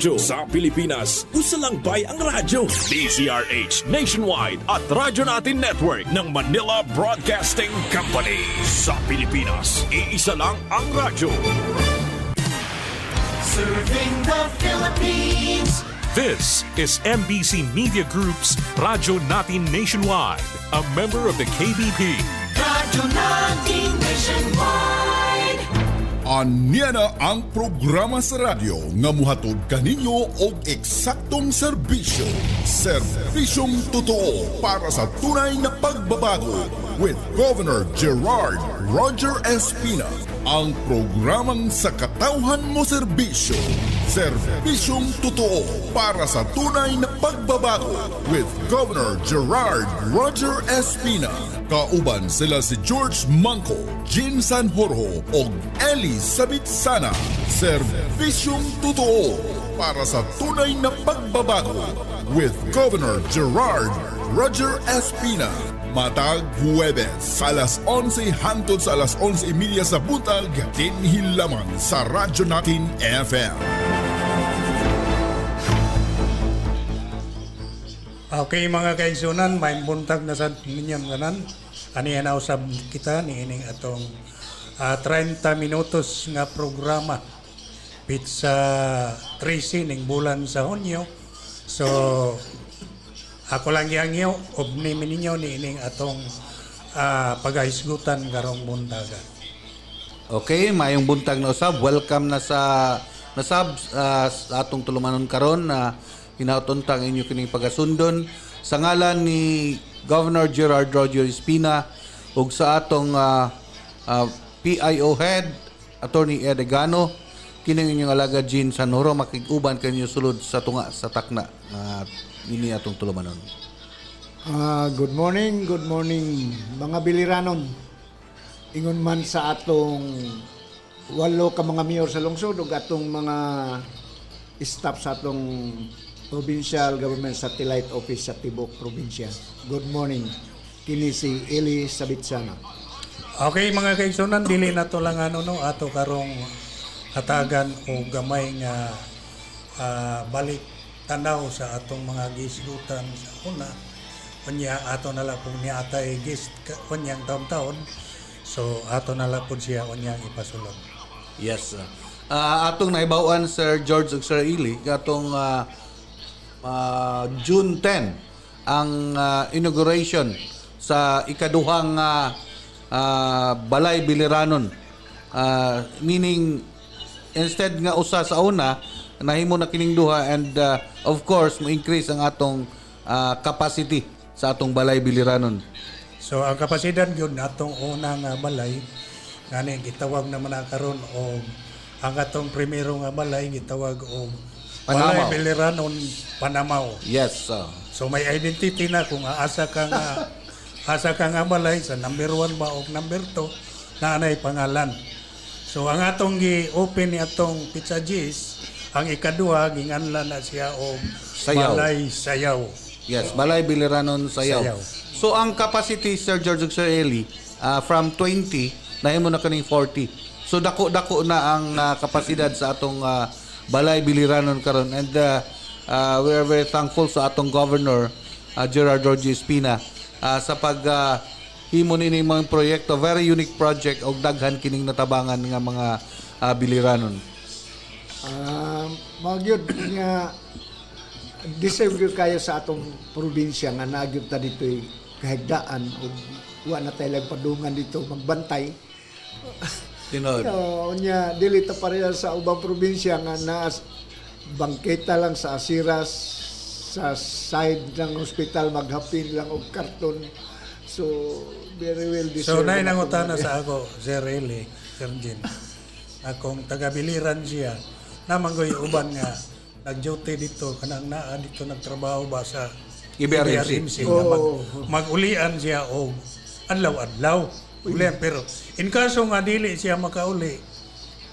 radyo sa Pilipinas. Usa lang bay ang radyo. DZRH Nationwide at Radyo Natin Network ng Manila Broadcasting Company. Sa Pilipinas, iisa lang ang radyo. Serving the Philippines. This is MBC Media Group's Radyo Natin Nationwide, a member of the KBP. Radyo Natin Nationwide. Anya na ang programa sa radyo nga muhatod kaninyo og eksaktong serbisyo. Serbisyong totoo para sa tunay na pagbabago with Governor Gerard Roger Espina. Ang programang sa katawhan mo serbisyo. Serbisyong totoo para sa tunay na pagbabago with Governor Gerard Roger Espina. Kauban sila si George Manco, Jean Sanjorjo o Eli Sabitsana. Serbisyong totoo para sa tunay na pagbabago with Governor Gerard Roger Espina. Matag Huwebes, alas 11 hangtod sa alas 11:30 sa buntag, dinhi lamang sa Radyo Natin FM. Okay mga kaigsunan, may buntag na sa ninyong ganan. Anihan na usab kita ni ining atong 30 minutos nga programa pizza 13 ning bulan sa Hunyo. So ako lang yang obni ninyo ni ining atong pagahisgutan karong buntaga. Okay, mayong buntag na usab. Welcome na sa atong tulumanon karon na hinautuntang inyo kining pagasundon sa ngalan ni Governor Gerard Roger Espina ug sa atong PIO head Attorney Edegano, kining inyong alaga Jean Sanjorjo, makig-uban kanyo sulod sa tunga sa takna ini atong tulumanon. Good morning mga biliranon. Ingon man sa atong 8 ka mga mayor sa lungsod ug atong mga staff sa atong Provincial Government Satellite Office sa Tibok Probinsya. Good morning. Kini si Eli Sabitsana. Okay mga kaigsunan, dili na to lang ato karong hatagan o gamay nga balik tanaw sa atong mga gisgutan sa una. Kunya ato nala pong niatay gist kunyang taon-taon. So ato nala pong siya kunyang ipasulod. Yes. Atong naibawan Sir George ug Sir Eli katong June 10 ang inauguration sa ikaduhang Balay Biliranon. Meaning instead nga usa sa una nahimo na kining duha and of course mo-increase ang atong capacity sa atong Balay Biliranon. So ang kapasidad yun atong unang balay ngani gitawag naman na karon og ang atong primero nga balay gitawag og Balay Biliranon Panamaw. Yes. So may identity na kung asa ka nga balay sa number 1 ba o number 2 na anay pangalan. So ang atong gi-open ni atong Pizza G's, ang ikaduha ginganlan na siya og Balay Sayaw. Yes, Balay Biliranon Sayaw. So ang capacity Sir George ug Sir Eli from 20 nahimo na kaning 40. So dako na ang kapasidad sa atong Balay Biliranon karon and we are very thankful sa atong Governor Gerard Roger Espina sa pag himo ni mga proyekto, very unique project og daghan kining natabangan nga mga biliranon. Magyud nga deserve kayo sa atong probinsya nga nagyud ta ditoy kahigdaan ug wa na tayo padungan dito magbantay. Nya dili ta pareha sa ubang probinsya nga na bangketa lang sa asiras sa side ng hospital maghapin lang og karton. So very well deserved. So nay nangutana sa ako Sir Eli, Sir Jean. Akong taga-biliran siya. Namanggoy uban nga nag-duty dito kanang naa dito nagtrabaho ba sa IBRMC. Mag-ulian siya og adlaw-adlaw. Ulian pero in kaso nga dili siya makauli,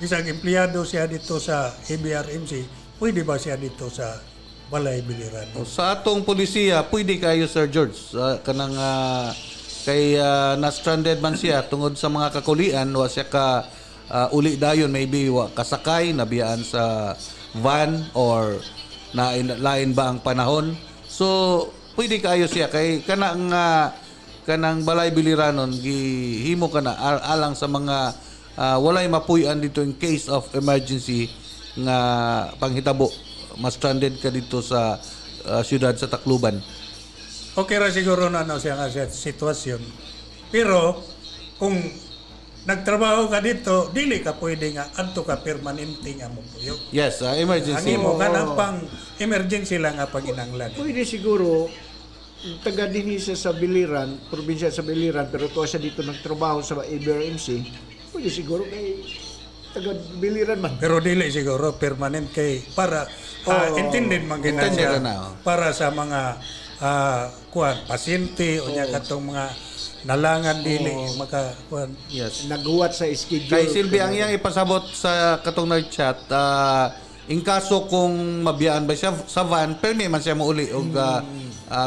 isang empleyado siya dito sa IBRMC, pwede ba siya dito sa Balay Biliranon? Sa atong polisiya, pwede kayo Sir George. Kanang kay na-stranded man siya tungod sa mga kakulian, wa siya ka uli dayon, maybe wa kasakay, nabiyaan sa van or lain ba ang panahon. So pwede kaayo siya kay kanang balay biliranon gihimo kana alang sa mga walay mapuy-an dito in case of emergency nga panghitabo mas stranded ka dito sa siyudad sa Tacloban. Okay ra siguro na siya nga sitwasyon. Pero kung nagtrabaho ka dito, dili ka pwede nga adto ka permanente nga mo puyo. Yes, emergency. Ani mo kana pang emergency lang nga paginanglan. Pwede siguro taga dinhi sa Biliran, probinsya sa Biliran, pero tuwa siya dito nagtrabaho sa ABRMC. Pwede siguro kay taga Biliran man. Pero dili siguro permanent kay para intended man gina siya para sa mga pasyente o nya katong mga nalangan dili maka yes. Naguwat sa schedule. Kay Silvi ang iyang ipasabot sa katong nag-chat in kaso kung mabiyaan ba siya sa van, permi man siya mauli og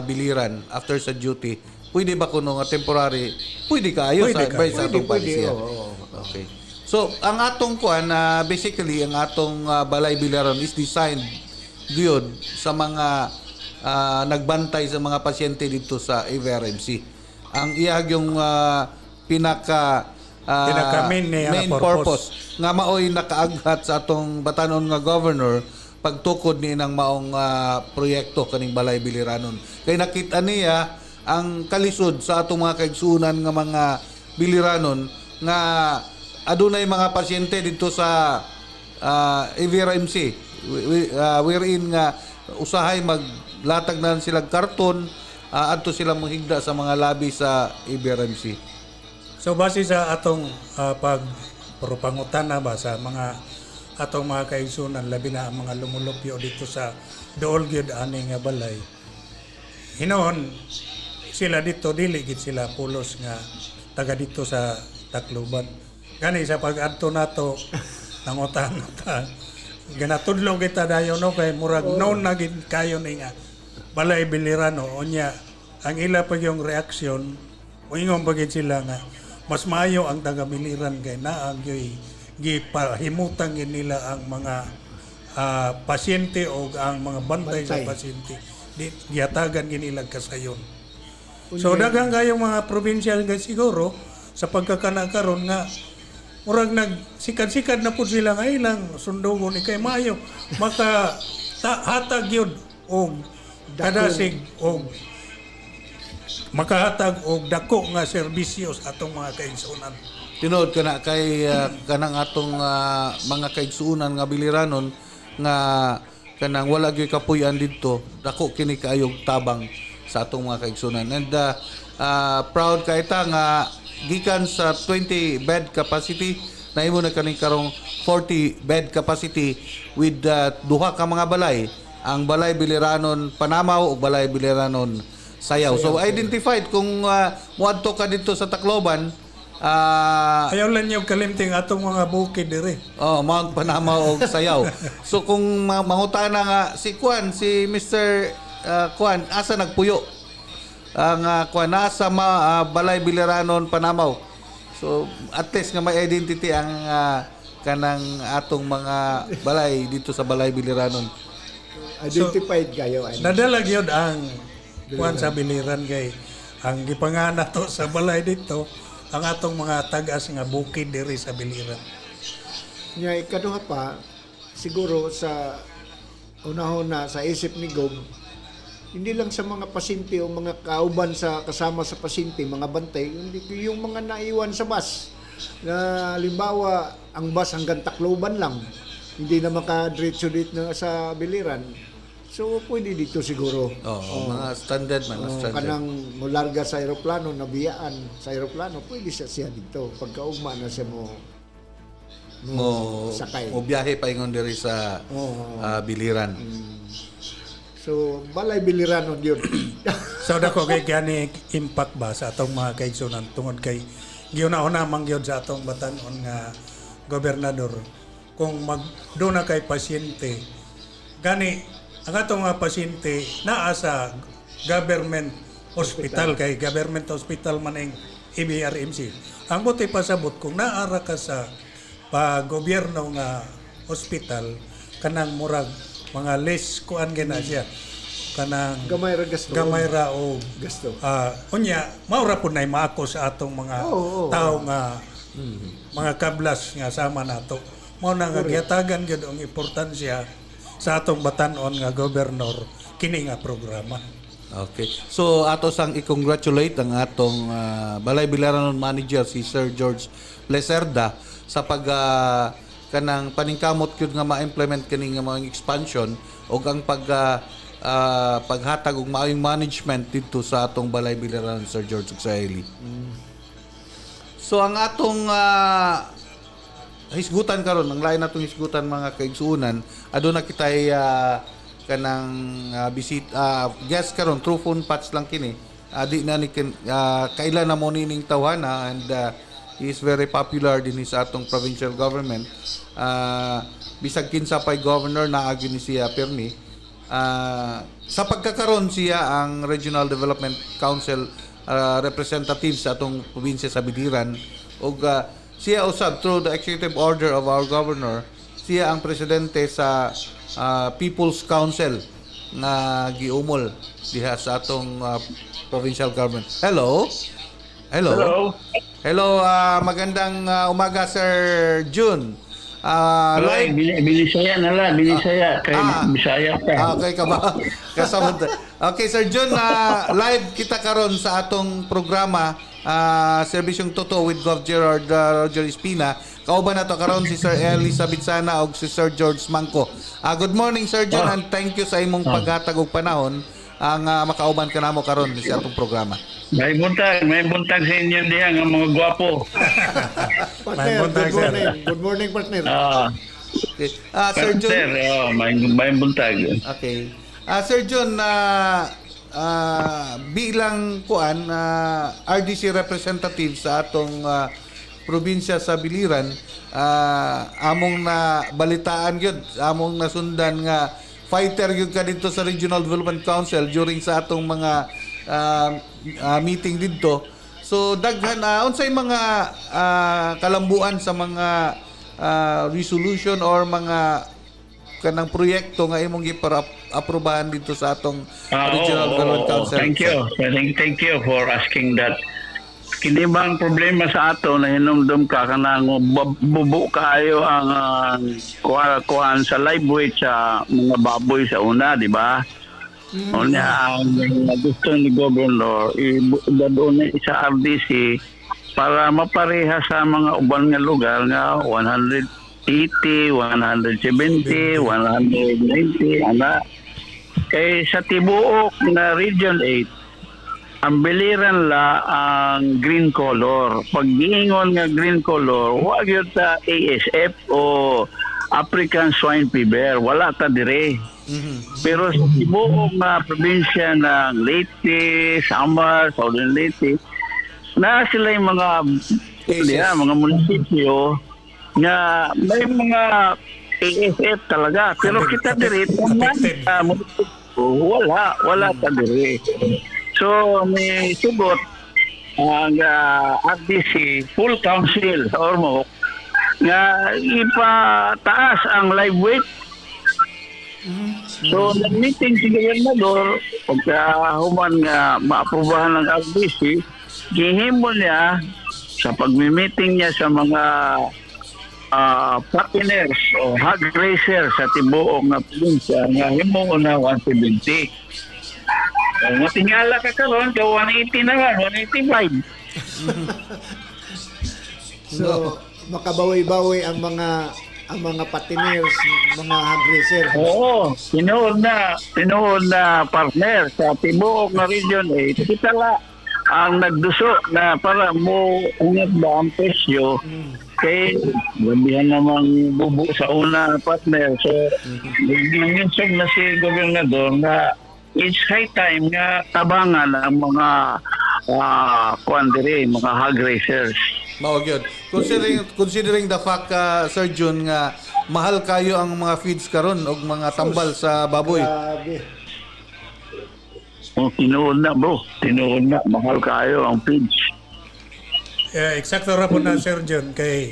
biliran after sa duty. Pwede ba kuno nga temporary? Pwede kaayo sa atong palisiya. Okay. So, ang atong kuan basically ang atong balay biliran is designed gyud sa mga nagbantay sa mga pasyente dito sa AVRMC. Ang iyag yung pinaka main purpose nga maoy nakaaghat sa atong batanon nga governor pagtukod ni ng maong proyekto kaning balay biliranon. Kay nakita niya ang kalisod sa atong mga kaigsunan nga mga biliranon nga adunay mga pasyente dito sa AVRMC wherein nga usahay maglatag na sila karton adto sila mohigda sa mga labi sa AVRMC. So base sa atong pagpropangutana ba sa mga atong mga kaigsunan labi na ang mga lumulupyo dito sa dool gyud ani nga balay. Hinon sila dito dili gid sila pulos nga taga dito sa Tacloban. Gani sa pag-adto nato nangutan ganatudlo kita dayon no kay murag known na gid kayo ni nga balay bilirano onya ang ila pa yung reaksyon moingon pagid sila nga mas maayo ang taga biliran kay naag gipahimutan gid nila ang mga pasyente o ang mga bantay sa pasyente giyatagan gid nila kasayon. So daghang kayong mga provincial nga siguro sa pagkakana karon nga murag nagsikad-sikad na pud sila nga ilang sundugon kay maayo maka hatag yun og kadasig og makahatag og dako nga serbisyo sa atong mga kaigsunan. Tinuod kana kay kanang atong mga kaigsunan nga biliranon nga kanang wala gyud kapuy-an didto dako kini kaayog tabang sa atong mga kaigsunan. And proud kay ta nga gikan sa 20 bed capacity nahimo na kaning karong 40 bed capacity with duha ka mga balay, ang balay biliranon Panamaw ug balay biliranon Sayaw. So identified kung muadto ka dito sa Tacloban ayaw lang yung kalimting atong mga bukid dire. Mount Panamaw ug Sayaw. So kung mangutana nga si Mr. Kwan asa nagpuyo ang nasa balay biliranon Panamaw. So at least nga may identity ang kanang atong mga balay dito sa balay biliranon. Identified kayo. Nadala gyud ang kuan sa biliran kay ang gipangana to sa balay dito ang atong mga tagas nga bukid diri sa biliran. Nya ikaduha pa siguro sa unahon na sa isip ni Gob hindi lang sa mga pasyente o mga kauban sa kasama sa pasyente, mga bantay, hindi yung mga naiwan sa bus. Na halimbawa, ang bus hanggang Tacloban lang. Hindi na makadiretso dito na sa biliran. So, pwede dito siguro. Mga standard man. Kanang mularga sa aeroplano, nabiyaan sa aeroplano, pwede siya dito. Pagkaugma na siya mo sakay. O biyahe pa ingon diri sa biliran. So, balay bilirano yun. So, dako kay gani impact ba sa atong mga kaigsunan tungod kay giuna-una man gyud sa atong batan-on nga gobernador kung do na kay pasyente gani ang atong mga pasyente naa sa government hospital kay government hospital man ang ABRMC. Ang buti pasabot kung naara ka sa gobyerno nga hospital kanang murag mga less kuan gina siya kanang Gamay ra gasto. gamay ra o Gasto. unya maura po nay maako sa atong mga tao nga mga kablas nga sama nato mao na nga gihatagan gyud ang importansya sa atong batan-on nga gobernador kini nga programa. Okay. So ato sang i-congratulate ang atong Balay Bilaranon manager si Sir George Plecerda sa pag kanang paningkamot gyud nga ma-implement kini nga mga expansion ug ang paghatag og maayong management dito sa atong Balay Bilaranon Sir George Uxaeli. So ang atong hisgutan karon, ang lain natong hisgutan mga kaigsuunan, aduna kitay kanang guest karon through phone patch lang kini. Di na ni kailan na mo nining tawhana and he is very popular din sa atong provincial government. Bisag kinsa pay governor na agi ni siya permi. Sa pagkakaroon siya ang Regional Development Council representative sa atong probinsya sa Biliran ug siya usab through the executive order of our governor, siya ang presidente sa People's Council nga giumol diha sa atong provincial government. Hello. Magandang umaga Sir June. Live Binisaya na lang, Binisaya kay Bisaya ka. Okay ka ba? Kasama. Okay Sir June, live kita karon sa atong programa Serbisyong Totoo with Gov. Gerard Roger Espina. Kauban nato karon si Sir Elizabeth Sana og si Sir George Mangko. Good morning Sir John and thank you sa imong paghatag og panahon ang makauban kanamo karon sa atong programa. May buntag sa inyo diha nga mga gwapo. Partner, good morning partner. Okay. Sir John. May buntag. Okay. Sir John, bilang kuan RDC representative sa atong probinsya sa Biliran, among na balitaan gyud, among nasundan nga fighter gyud ka dito sa Regional Development Council during sa atong mga meeting dito. So daghan unsay mga kalambuan sa mga resolution or mga kanang proyekto nga imong gipara-aprobahan dito sa atong Regional Development Council. Thank you for asking that. Kini bang problema sa ato na hinumdum ka kanang bubu kayo ang kuan sa live weight sa mga baboy sa una, di ba? Unya ang gusto ni Governor i-dadone sa RDC para mapareha sa mga uban nga lugar nga 180, 170, 190 ana. Kay sa tibuok na Region 8 ang biliran la ang green color. Pag giingon nga green color, wag yun sa ASF o African Swine Fever. Wala ta dire. Pero sa tibuok na probinsya ng Leyte, Samar, Southern Leyte, na sila yung mga munisipyo na may mga ASF talaga. Pero kita dire, wala ta dire. So, may sugot ang RDC full council sa Ormoc nga ipataas ang live weight. So, nag-meeting si Gobernador pagkahuman nga maaprubahan ng RDC, gihimo niya sa pag-meeting niya sa mga partners o hog racer sa tibuok na probinsya nga himo na 170. Matingala ka karon ka 180 na nga, 185. So, makabawi-bawi ang mga patineers, mga hog racer. Oo, tinuod na partner sa tibuok na Region 8. Kita la ang nagduso na para mo ungat ba ang presyo kay gabihan namang bubu sa una partner. So, nangyunsog na si Gobernador na it's high time nga tabangan ang mga mga hog racers. Mao gyud. Considering the fact Sir June nga mahal kayo ang mga feeds karon og mga tambal sa baboy. Grabe. Tinuod na bro. Mahal kayo ang feeds. Eksakto ra po na Sir John kay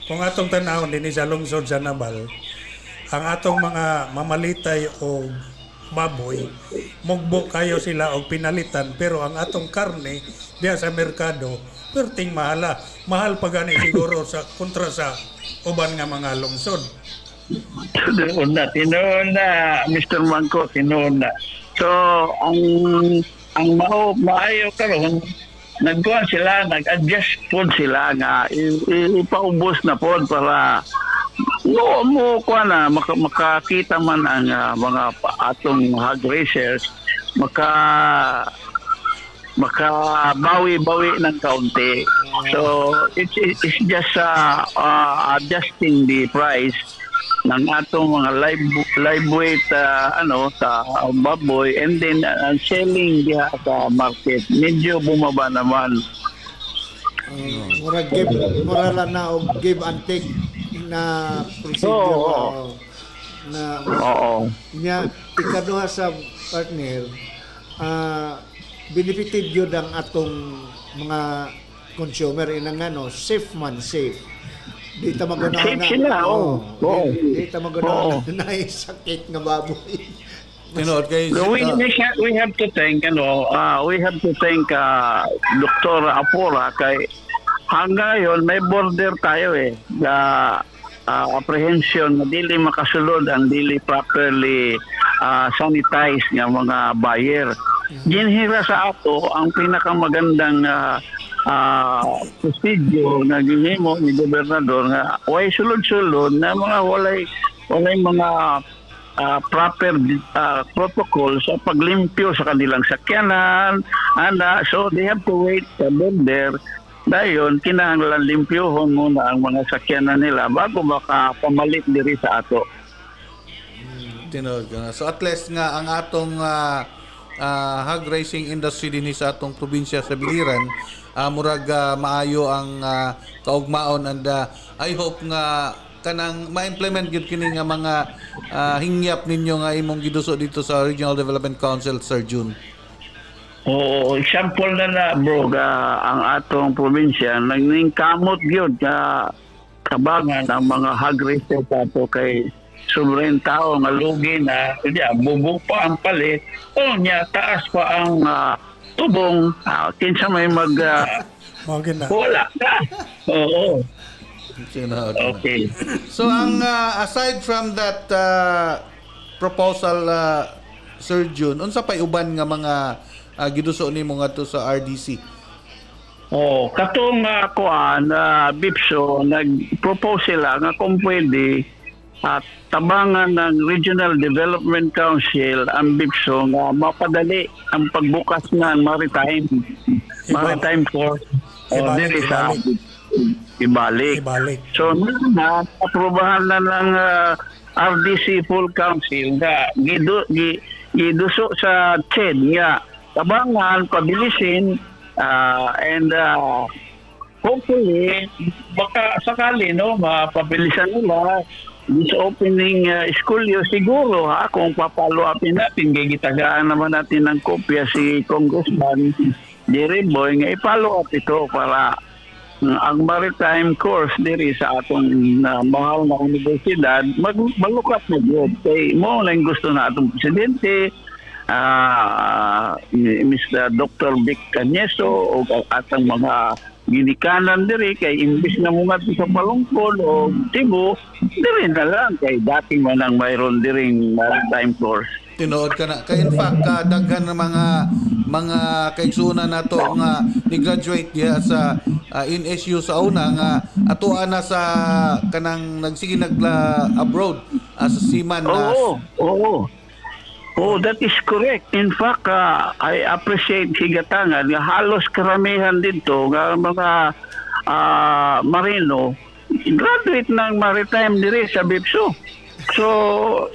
kung atong tan-awon dinhi sa lungsod sa Nabal, ang atong mga mamalitay o baboy, mugbo kayo sila og pinalitan, pero ang atong karne diya sa merkado perting mahala. Mahal pa gani siguro sa kontra sa uban nga mga lungsod. Tinuon na, Mr. Mangko, tinuon na. So, ang maayo karon, nagkuhan sila, nag-adjust po sila nga ipaubos na po para mo ko na makakita man ang mga atong hog racers makabawi-bawi ng kaunti. So it's just adjusting the price ng atong mga live weight sa baboy, and then selling diha sa market medyo bumaba naman. Mura lang na og give and take na procedure. Nya ikaduha sa partner, benefited yun ang atong mga consumer inang safe man, safe. Di ta magunahan na. Safe sila, Di ta magunahan na sakit nga baboy. Tinood kay We have to thank Dr. Apora kay hanggang ngayon may border tayo na apprehension na dili makasulod ang dili properly sanitize nga mga buyer. Ginhira sa ato ang pinakamagandang procedure na gihimo ni gobernador nga way sulod-sulod na mga walay mga proper protocol sa paglimpyo sa kanilang sakyanan. So they have to wait sa border. Dayon, kinahanglan limpyohon muna ang mga sakyanan nila bago makapamalit diri sa ato. Tinood ka na. So at least nga ang atong hog racing industry din sa atong probinsya sa Biliran, murag maayo ang kaugmaon, and I hope nga kanang ma-implement gyud kini nga mga hingyap ninyo nga imong giduso dito sa Regional Development Council, Sir June. Oo, example na bro, ang atong probinsya nagingkamot gyud kabangan ang mga hog racer ato kay sobrang tao nga lugi na bubog pa ang palit o niya taas pa ang tubong, kinsa may wala ka. Oo. Okay. So ang aside from that proposal, Sir June, unsa pay uban nga mga giduso nimo ngadto sa RDC? Katong BIPSO nag-propose sila nga kung pwede tabangan ng Regional Development Council ang BIPSO nga mapadali ang pagbukas ng maritime force diri sa ibalik. So aprubahan na ng RDC Full Council nga giduso sa CHED nga tabangan, pabilisin, and hopefully baka sakali mapabilisan nila this opening school year siguro kung papalo upin natin, gigitagaan naman natin ng kopya si Congressman Jerry Boy nga i-follow up ito para ang maritime course diri sa atong mahal na universidad malukat na yun. Kay mo lang gusto na atong presidente, Mr. Dr. Vic Cañeso o atang mga ginikanan diri kay imbis na mga sa Palungkod o Cebu diri na lang kay dati man ang mayroon diring maritime course. Tinuod ka na. Kaya in fact, daghan na mga kaigsunan nato nga ni-graduate diha sa NSU sa una nga atuan na sa kanang nagsige abroad sa seaman na. That is correct. In fact, I appreciate higatangan nga halos karamihan dito nga mga marino graduate ng maritime diri sa BIPSO. So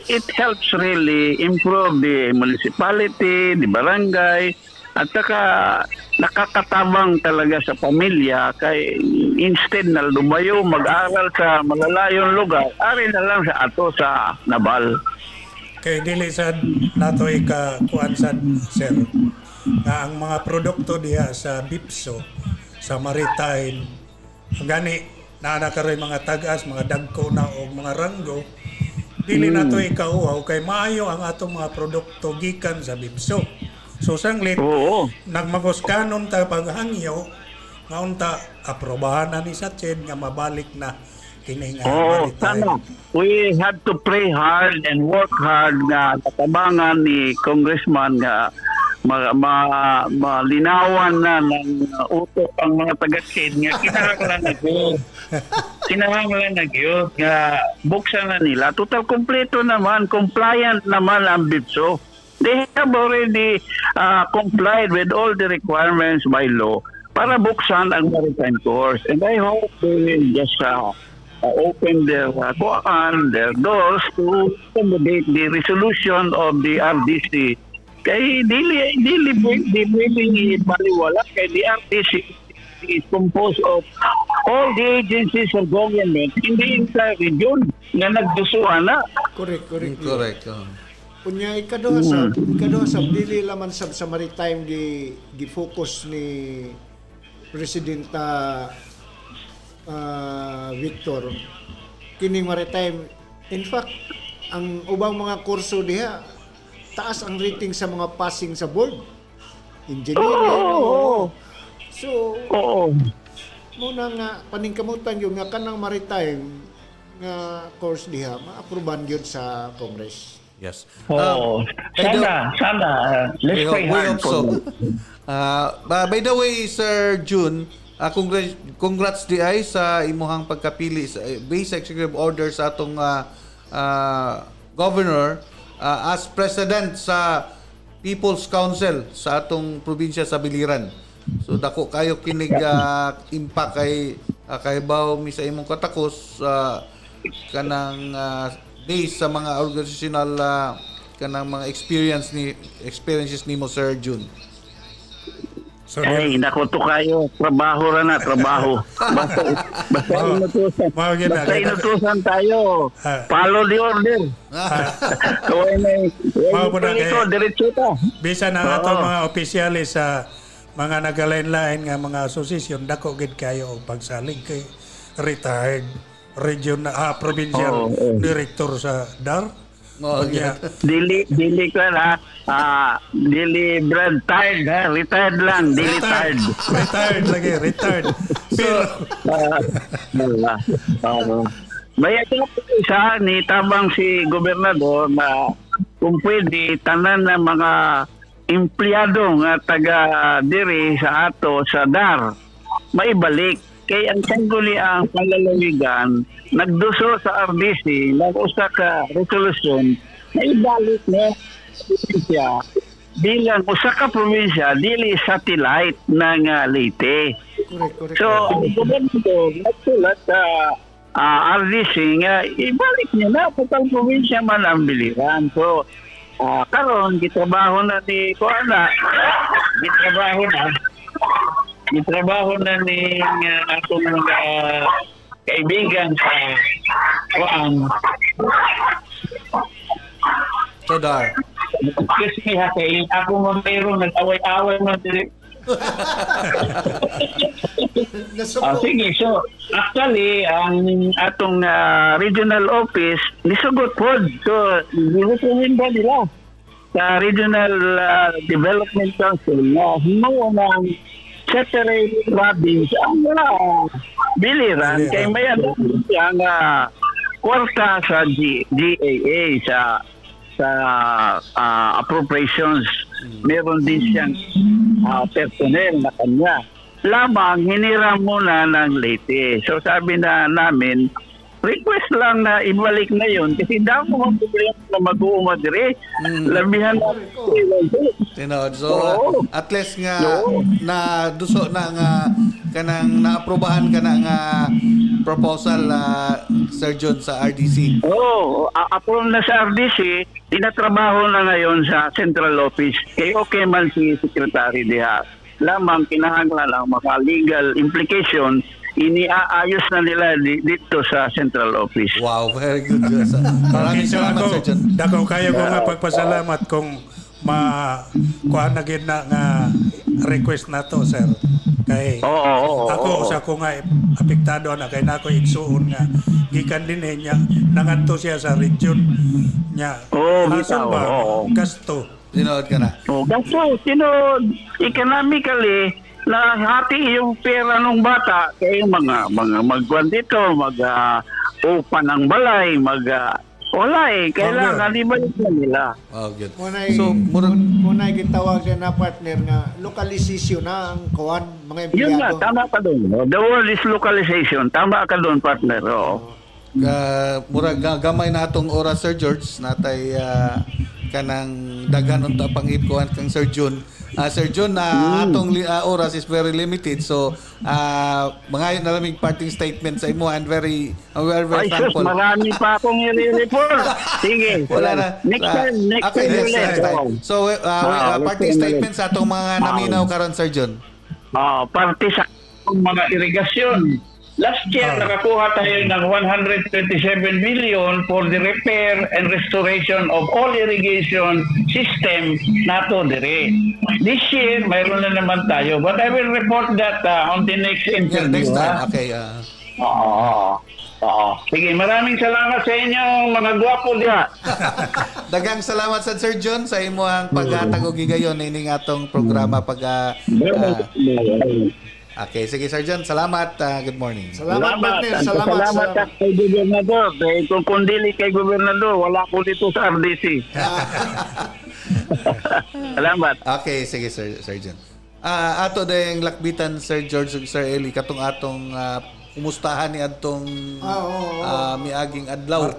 it helps really improve the municipality, the barangay, at saka nakakatabang talaga sa pamilya kay instead na lumayo mag-aral sa malalayong lugar, ari na lang sa ato sa Nabal. Kay dili sad nato ikakuan sad, sir, nga ang mga produkto diha sa BIPSO sa maritime gani na karoy mga tagas, mga dagko na o mga ranggo dili nato ikauaw kay maayo ang atong mga produkto gikan sa Bibso. So sanglit nagmaguskanon ta paghangyo nga unta aprobahan na ni Satched nga mabalik na kini nga sana. We have to pray hard and work hard nga katabangan ni Congressman nga malinawan na ng utok ang mga taga-Ched nga kinahanglan na gyud nga buksan na nila. Total kompleto naman, compliant naman ang Bibso. They have already complied with all the requirements by law para buksan ang maritime course. And I hope they will just open their doors to accommodate the resolution of the RDC. Kay dili baliwala kay the RDC is composed of all the agencies of government in the entire region nga nagdusuan na. Correct. Correct. Unya ikaduha sa dili laman sa maritime di focus ni Presidenta Victor kining maritime. In fact, ang ubang mga kurso diha taas ang rating sa mga passing sa board. Engineering. So, muna nga paningkamutan yun nga kanang maritime nga course diha ma-aproban yun sa Congress. Yes. Sana. Let's pray hard for by the way, Sir June, congrats di ay sa imuhang pagkapili sa base executive order sa atong governor as president sa People's Council sa atong probinsya sa Biliran. So dako kayo kinig impact kay baw mi sa imong katakos kanang based sa mga organizational kanang mga experiences nimo, Sir June. Ay, nakuto kayo. Trabaho na. Basta inutusan tayo. Follow the order. Diretso ta. Bisa na ato mga opisyalis sa mga nagalain-lain nga mga asosasyon, dako gid kayo og pagsalig kay retired regional provincial director sa DAR. Dili ko na dili Brad tired retired lang, dili tired. Retired. May isa ni tabang si gobernador na kung pwede tanan ng mga empleyado nga taga diri sa ato sa DAR maibalik. Kay ang sangguni ang palalawigan nagduso sa RDC nag-usa ka resolution na ibalik na probinsya bilang usa ka probinsya dili satellite ng Leyte. Correct. So ang gobernador nagsulat sa RDC nga ibalik niya na total probinsya man ang Biliran. So karon gitrabaho na ni gitrabaho na ni atong mga kaibigan sa Dar. Kasi kay ako mo pero nag-away-away man diri. Sige, so actually ang atong regional office nisugot pod. So ginutuhin ba nila sa Regional Development Council na himo ng separate province ang Biliran kay may ang kwarta sa GAA sa appropriations. Meron din siyang personnel na kanya. Lamang hiniram muna ng Leyte. So sabi na namin, request lang na ibalik na yun kasi daw mga problema na mag-uuma dire. Labihan na. So, at least nga na duso na nga kanang naaprobahan ka na nga proposal Sir John sa RDC. Approve na sa RDC, tinatrabaho na ngayon sa central office. Okay man si Secretary diha. Lamang kinahanglan lang mga legal implication iniaayos na nila dito sa central office. Wow, very good. Maraming salamat, Sir John. Dako kayo ko nga pagpasalamat kung kuha na gid na nga request na to, sir. Kay ako sa ko nga apektado na kay nako igsuon nga gikan din niya nangadto siya sa region niya. Hasan ba gasto? Tinood ka na. Gasto, economically hati yung pera ng bata kay mga magkuan dito, upan ng balay, wala kailangan ibalik nila. Good. Muna gitawag na partner nga localization na ang kuan mga empleyado. Yun nga, tama ka doon. The word is localization. Tama ka doon, partner. Murag gamay na atong oras, Sir George, natay kanang daghan unta pangipkuan kang Sir Jun. Sir John, atong oras is very limited. So, mga nalamig parting statement sa imo and we're very thankful. Marami pa akong i-report. Sige. Wala na. Next time. So, parting statement sa atong mga naminaw karon, Sir John. Parte sa mga irigasyon. Last year, nakakuha tayo ng 127 million for the repair and restoration of all irrigation system nato dire. This year, mayroon na naman tayo. But I will report that on the next interview. Next time, okay. Sige, maraming salamat sa inyo, mga gwapo diha. Dagang salamat sa Sir John sa imo ang paghatag og higayon ining atong programa Okay, sige Sir John, salamat. Good morning. Salamat partner, salamat kay Gobernador. Kung dili kay Gobernador, wala ko dito sa RDC. Salamat. Okay, sige Sir John. Ato dayang lakbitan Sir George ug Sir Eli katong atong umustahan ni adtong miaging adlaw.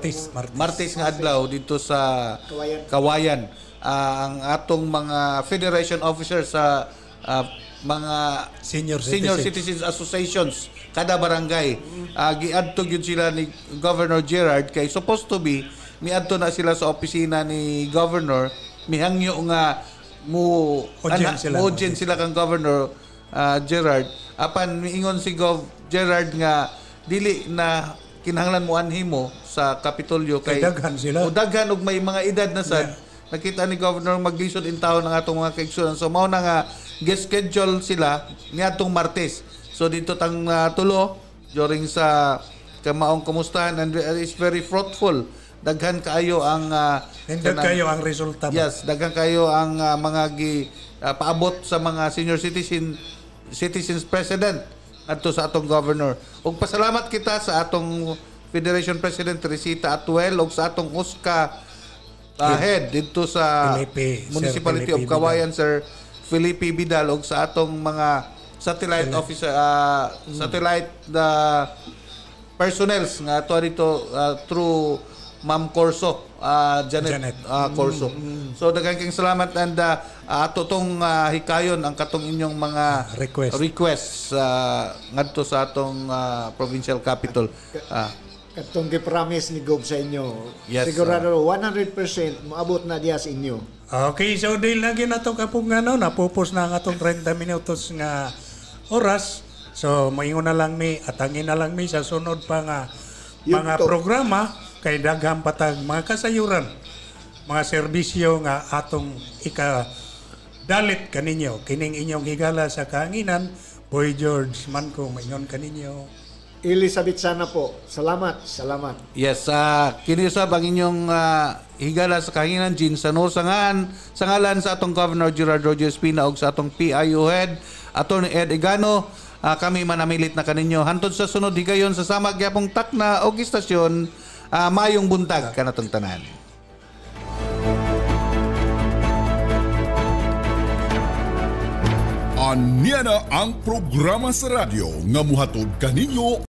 Martes nga adlaw dito sa Kawayan. Ang atong mga federation officers sa mga senior citizens associations kada barangay giadto gyud sila ni Governor Gerard kay supposed to be miadto na sila sa opisina ni Governor mihangyo nga audience sila kang Governor Gerard apan miingon si Gerard nga dili na kinahanglan mo anhi mo sa Kapitolyo kay daghan sila daghan og may mga edad na sad nakita ni Governor maglisod in town ng atong mga kaigsunan so mao na nga schedule sila niadtong Martes. So dito tang tulo during sa kamaong kumustahan and it's very fruitful. Daghan kayo ang kayo ang resulta. Yes, daghan kayo ang mga paabot sa mga senior citizens president adto sa atong governor. Ug pasalamat kita sa atong Federation President Teresita Atuel ug sa atong USCA head dito sa Municipality of Kawayan Sir Felipe Vidal og sa atong mga satellite officer satellite personnels nga ato dito through Ma'am Corso Janet Corso. So daghang kang salamat and ato tong hikayon ang katong inyong mga requests ngadto sa atong provincial capital. Katong gi-promise ni Gob sa inyo. Yes, sigurado 100% moabot na diya sa inyo. Okay, so dahil lagi na ito kapong napupos na ang atong 30 minutos nga oras. So, maingon na lang mi, atangin na lang mi sa sunod pa nga mga programa kay daghang patag mga kasayuran, mga serbisyo nga atong dalit kaninyo. Kining inyong higala sa kahanginan, Boy George Manco, maingon kaninyo. Elizabeth sana po. Salamat. Yes, kini usab ang inyong higala sa kahanginan Jean Sanor sa ngalan sa atong Governor Gerard Roger Espina ug sa atong PIO head Attorney Ed Igano, kami manamilit na kaninyo hantod sa sunod higayon sa samag gyapong takna og istasyon mayong buntag kanatong tanan. Anya na ang programa sa radyo nga muhatod kaninyo